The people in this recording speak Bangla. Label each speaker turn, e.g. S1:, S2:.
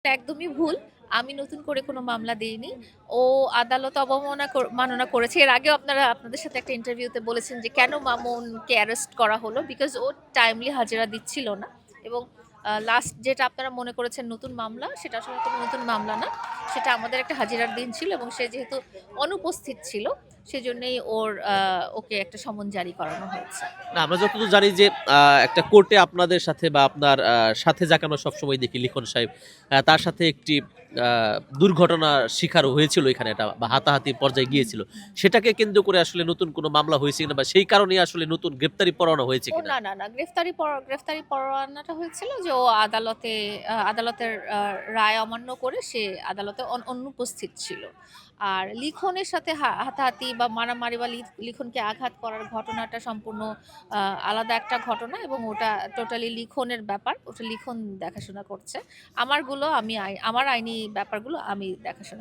S1: একদমই ভুল। আমি নতুন করে কোনো মামলা দেইনি। ও আদালত মাননা করেছে। এর আগেও আপনাদের সাথে একটা ইন্টারভিউতে বলেছেন যে কেন মামুনকে অ্যারেস্ট করা হলো? বিকজ ও টাইমলি হাজিরা দিচ্ছিল না। এবং লাস্ট যেটা আপনারা মনে করেছেন নতুন মামলা, সেটা আসলে কোনো নতুন মামলা না। সেটা আমাদের একটা হাজিরার দিন ছিল এবং সে যেহেতু অনুপস্থিত ছিল, সেজন্যই ওকে একটা সমন জারি করানো হয়েছে।
S2: না, আমরা যতদূর জানি যে একটা কোর্টে আপনাদের সাথে বা আপনার সাথে যাকে আমরা সবসময় দেখি লিখন সাহেব, তার সাথে একটি দুর্ঘটনার শিকার হয়েছিল এখানে, এটা বা হাতাহাতি পর্যায়ে গিয়েছিল। সেটাকে কেন্দ্র করে আসলে নতুন কোনো মামলা হয়েছে কিনা বা সেই কারণেই আসলে নতুন গ্রেপ্তারি পরোয়ানা হয়েছে
S1: ও
S2: কিনা?
S1: না, না, না। গ্রেফতারি পরোয়ানাটা হয়েছিল যে ও আদালতের রায় অমান্য করে সে আদালতে অনুপস্থিত ছিল। আর লিখনের সাথে হাতাহাতি বা মারামারি বা লিখনকে আঘাত করার ঘটনাটা সম্পূর্ণ আলাদা একটা ঘটনা এবং ওটা টোটালি লিখনের ব্যাপার। ওটা লিখন দেখাশোনা করছে। আমার আইনি ব্যাপারগুলো আমি দেখাশোনা